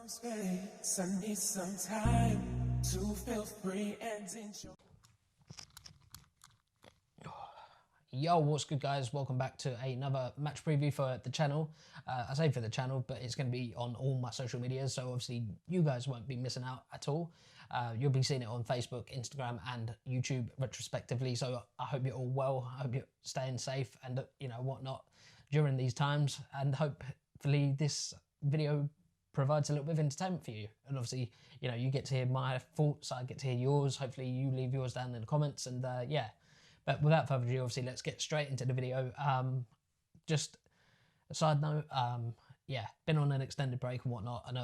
space. I need some time to feel free and enjoy. Yo, what's good, guys? Welcome back to another match preview for the channel. I say for the channel, but it's going to be on all my social medias, so obviously you guys won't be missing out at all. You'll be seeing it on Facebook, Instagram and YouTube retrospectively, so I hope you're all well. I hope you're staying safe and whatnot during these times, and hopefully this video provides a little bit of entertainment for you. And obviously, you get to hear my thoughts, I get to hear yours. Hopefully you leave yours down in the comments, and yeah. But without further ado, obviously, let's get straight into the video. Just a side note, yeah, been on an extended break and whatnot, and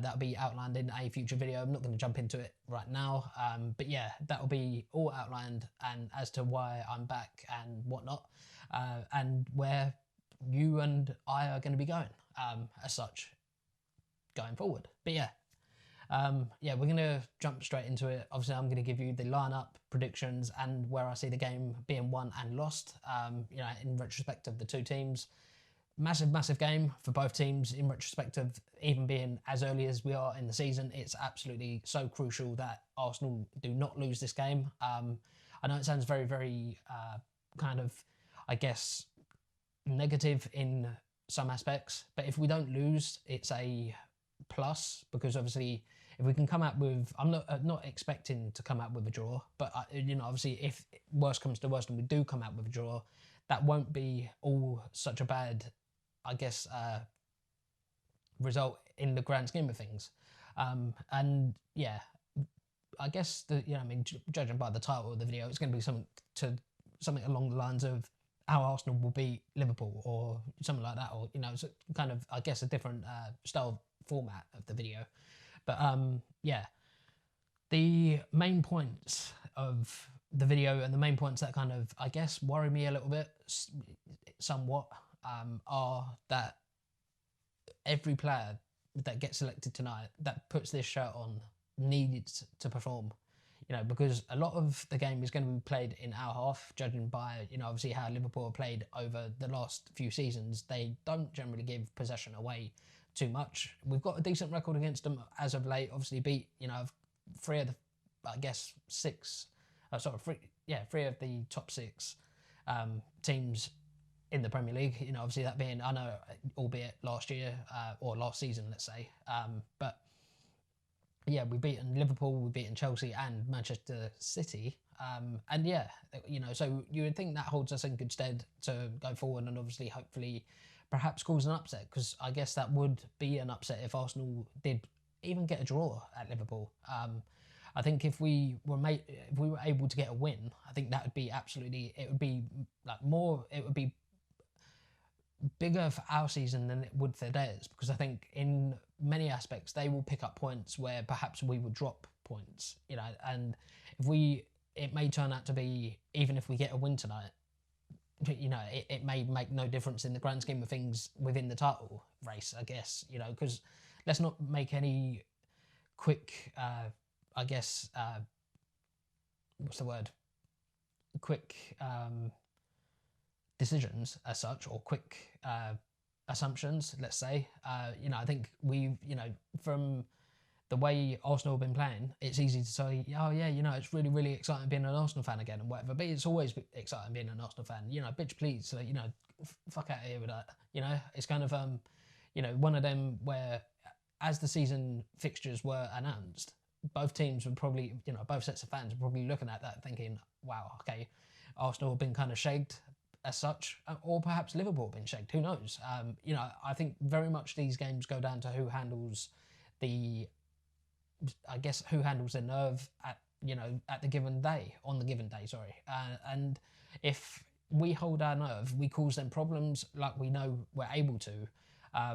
that'll be outlined in a future video. I'm not going to jump into it right now, but yeah, that'll be all outlined and as to why I'm back and whatnot, and where you and I are going to be going, as such, going forward. But yeah. Yeah, we're going to jump straight into it. Obviously, I'm going to give you the lineup, predictions, and where I see the game being won and lost, in retrospect of the two teams. Massive game for both teams in retrospect of even being as early as we are in the season. It's absolutely so crucial that Arsenal do not lose this game. I know it sounds very, very kind of, I guess, negative in some aspects, but if we don't lose, it's a plus, because obviously if we can come out with, I'm not expecting to come out with a draw, but obviously if worst comes to worst and we do come out with a draw, that won't be all such a bad, I guess, result in the grand scheme of things. And yeah, I guess judging by the title of the video, it's going to be something along the lines of how Arsenal will beat Liverpool or something like that, or it's kind of, I guess, a different style format of the video. But yeah, the main points of the video and the main points that kind of, I guess, worry me a little bit somewhat are that every player that gets selected tonight that puts this shirt on needs to perform, because a lot of the game is going to be played in our half, judging by, obviously how Liverpool have played over the last few seasons. They don't generally give possession away too much. We've got a decent record against them as of late. Obviously beat, three of the, I guess, three of the top six teams in the Premier League. Obviously that being, I know, albeit last year or last season, let's say, but yeah, we've beaten Liverpool, we've beaten Chelsea and Manchester City, and yeah, so you would think that holds us in good stead to go forward and obviously, hopefully, perhaps cause an upset, because I guess that would be an upset if Arsenal did even get a draw at Liverpool. I think if we were able to get a win, I think that would be it would be bigger for our season than it would for theirs, because I think in many aspects they will pick up points where perhaps we would drop points, and it may turn out to be, even if we get a win tonight, it may make no difference in the grand scheme of things within the title race, I guess, because let's not make any quick, I guess, what's the word? Quick decisions as such, or quick assumptions, let's say. I think we've, from the way Arsenal have been playing, it's easy to say, oh yeah, it's really, really exciting being an Arsenal fan again and whatever, but it's always exciting being an Arsenal fan, bitch please, fuck out of here with that, it's kind of, one of them where, as the season fixtures were announced, both teams would probably, both sets of fans were probably looking at that thinking, wow, okay, Arsenal have been kind of shagged as such, or perhaps Liverpool have been shagged, who knows? I think very much these games go down to who handles the nerve at the given day, on the given day, sorry. And if we hold our nerve, we cause them problems like we know we're able to. I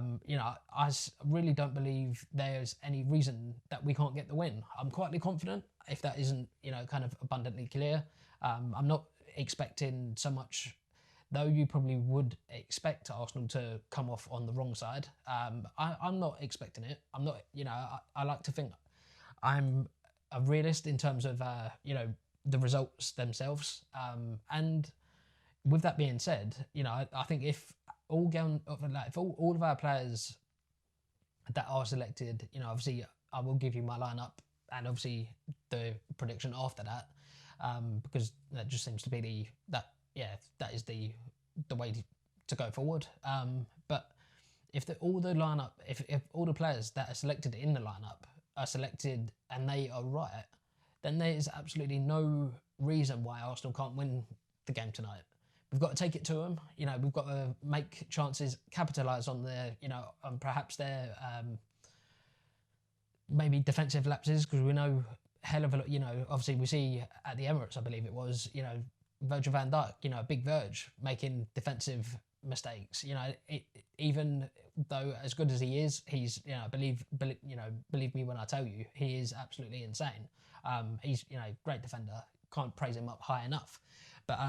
really don't believe there's any reason that we can't get the win. I'm quietly confident, if that isn't, kind of abundantly clear. I'm not expecting so much, though you probably would expect Arsenal to come off on the wrong side. I'm not expecting it. I'm not, I like to think I'm a realist in terms of, the results themselves. And with that being said, I think if all of our players that are selected, you know, obviously I will give you my lineup and obviously the prediction after that, because that just seems to be that is the way to go forward. But if all the lineup, if all the players that are selected in the lineup are selected and they are right, then there is absolutely no reason why Arsenal can't win the game tonight. We've got to take it to them. You know, we've got to make chances, capitalise on their, you know, perhaps their maybe defensive lapses, because we know hell of a lot. You know, obviously we see at the Emirates, I believe it was, you know, Virgil van Dijk, you know, big Verge making defensive mistakes. You know, even though as good as he is, he's, you know, believe me when I tell you, he is absolutely insane. He's, you know, great defender. Can't praise him up high enough. But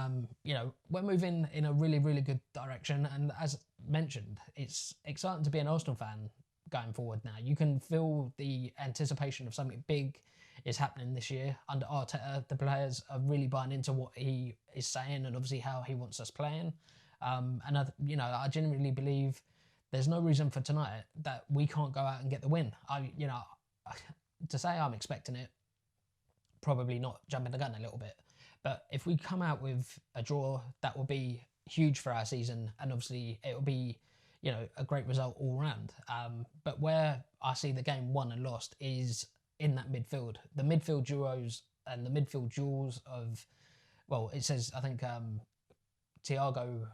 you know, we're moving in a really, really good direction, and as mentioned, it's exciting to be an Arsenal fan going forward now. You can feel the anticipation of something big is happening this year under Arteta. The players are really buying into what he is saying and obviously how he wants us playing. And I genuinely believe there's no reason for tonight that we can't go out and get the win. To say I'm expecting it, probably not jumping the gun a little bit. But if we come out with a draw, that will be huge for our season, and obviously it will be, you know, a great result all round. But where I see the game won and lost is in that midfield. The midfield duos and the midfield duels of, well, it says, I think Thiago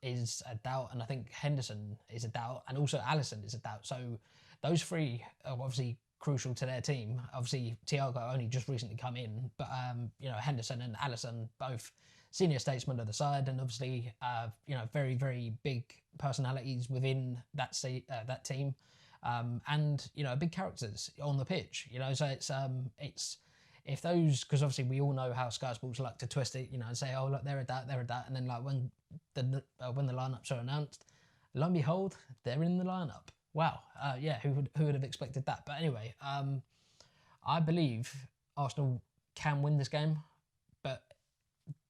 is a doubt, and I think Henderson is a doubt, and also Alisson is a doubt. So those three are obviously crucial to their team. Obviously, Thiago only just recently come in, but you know, Henderson and Alisson, both senior statesmen of the side, and obviously, you know, very, very big personalities within that team, and you know, big characters on the pitch. You know, so it's if those, because obviously we all know how Sky Sports like to twist it, you know, and say, oh look, they're a doubt, and then like when the lineups are announced, lo and behold, they're in the lineup. Wow, yeah, who would have expected that? But anyway, I believe Arsenal can win this game, but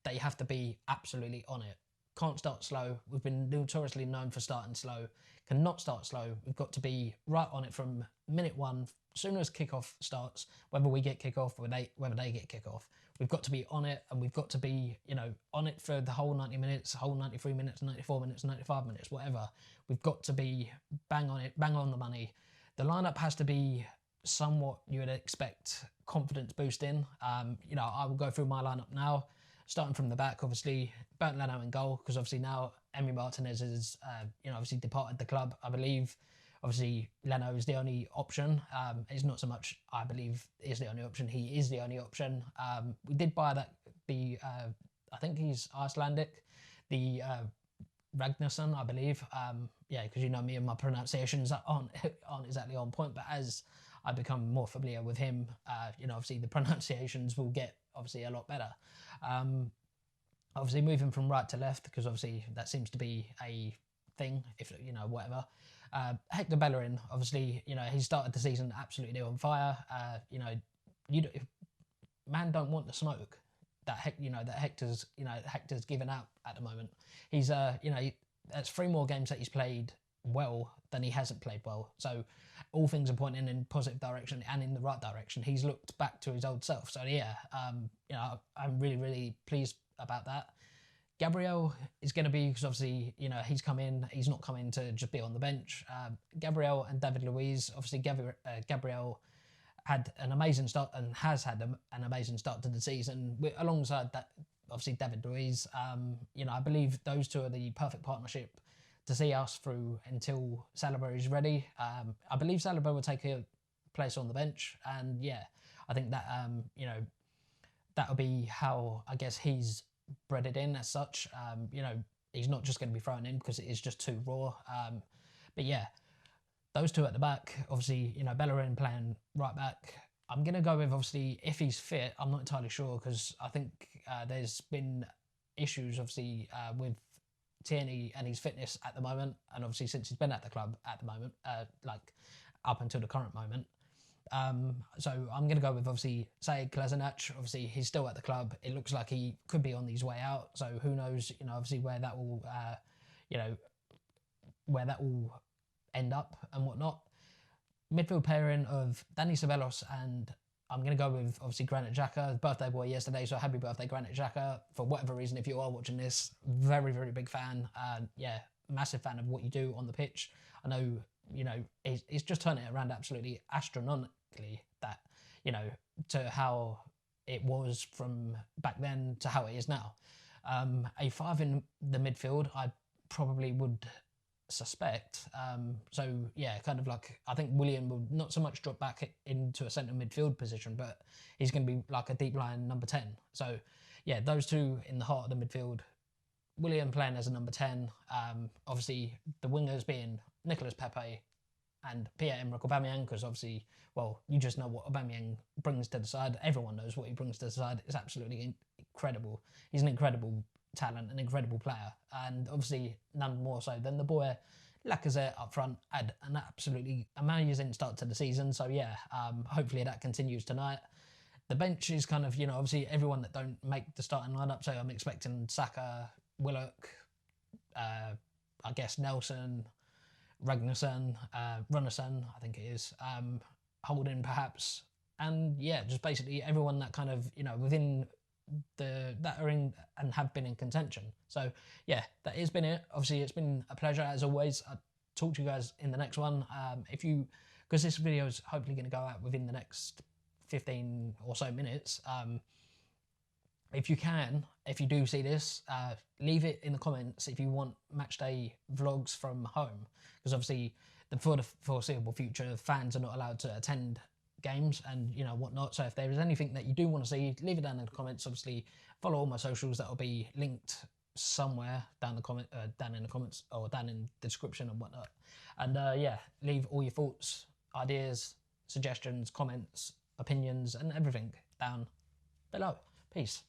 they have to be absolutely on it. Can't start slow. We've been notoriously known for starting slow. Cannot start slow. We've got to be right on it from minute one. As soon as kickoff starts, whether we get kickoff or whether they get kickoff, we've got to be on it, and we've got to be, you know, on it for the whole 90 minutes, whole 93 minutes, 94 minutes, 95 minutes, whatever. We've got to be bang on it, bang on the money. The lineup has to be somewhat, you would expect, confidence boosting. You know, I will go through my lineup now, starting from the back. Obviously, Bernd Leno in goal, because obviously now Emi Martinez has, you know, obviously departed the club, I believe. Obviously, Leno is the only option. It's not so much, I believe, is the only option. He is the only option. We did buy I think he's Icelandic, the Ragnarsson, I believe. Yeah, because you know me and my pronunciations aren't exactly on point. But as I become more familiar with him, you know, obviously the pronunciations will get obviously a lot better. Obviously moving from right to left, because obviously that seems to be a thing, if you know, whatever. Hector Bellerin, obviously, you know, he started the season absolutely on fire. You know, man don't want the smoke that Hector's given out at the moment. He's you know, that's 3 more games that he's played well than he hasn't played well. So all things are pointing in positive direction and in the right direction. He's looked back to his old self. So yeah, you know, I'm really, really pleased about that. Gabriel is going to be, because obviously, you know, he's come in, he's not coming to just be on the bench. Gabriel and David Luiz, obviously Gabriel had an amazing start and has had an amazing start to the season. Alongside that, obviously David Luiz, you know, I believe those two are the perfect partnership to see us through until Saliba is ready. I believe Saliba will take a place on the bench, and yeah, I think that, you know, that'll be how, I guess, he's bred it in as such. You know, he's not just going to be thrown in because it is just too raw. But yeah, those two at the back, obviously, you know, Bellerin playing right back. I'm going to go with, obviously, if he's fit, I'm not entirely sure, because I think there's been issues, obviously, with Tierney and his fitness at the moment, and obviously since he's been at the club at the moment, like up until the current moment. So I'm going to go with, obviously, Sead Kolasinac. Obviously, he's still at the club. It looks like he could be on his way out. So who knows, you know, obviously where that will, you know, where that will end up and whatnot. midfield pairing of Danny Ceballos and I'm going to go with, obviously, Granit Xhaka, birthday boy yesterday, so happy birthday, Granit Xhaka. For whatever reason, if you are watching this, very, very big fan. Yeah, massive fan of what you do on the pitch. I know, you know, he's just turned it around absolutely astronomically, that, you know, to how it was from back then to how it is now. A 5 in the midfield, I probably would suspect. So yeah, kind of like, I think Willian will not so much drop back into a centre midfield position, but he's going to be like a deep line number 10. So yeah, those two in the heart of the midfield. Willian playing as a number 10. Obviously the wingers being Nicolas Pepe and Pierre-Emerick Aubameyang, because obviously, well, you just know what Aubameyang brings to the side. Everyone knows what he brings to the side. It's absolutely incredible. He's an incredible talent, an incredible player, and obviously none more so than the boy Lacazette up front had an absolutely amazing start to the season. So yeah, hopefully that continues tonight. The bench is kind of, you know, obviously everyone that don't make the starting lineup. So I'm expecting Saka, Willock, I guess Nelson, Ragnarsson, Runnarsson, I think it is, Holding perhaps, and yeah, just basically everyone that kind of, you know, within that are in and have been in contention. So yeah, that has been it. Obviously, it's been a pleasure as always. I'll talk to you guys in the next one. Because this video is hopefully going to go out within the next 15 or so minutes. If you do see this, leave it in the comments if you want match day vlogs from home, because obviously for the foreseeable future, fans are not allowed to attend games and, you know, whatnot. So if there is anything that you do want to see, leave it down in the comments. Obviously, follow all my socials, that will be linked somewhere down in the comments or down in the description and whatnot. And yeah, leave all your thoughts, ideas, suggestions, comments, opinions, and everything down below. Peace.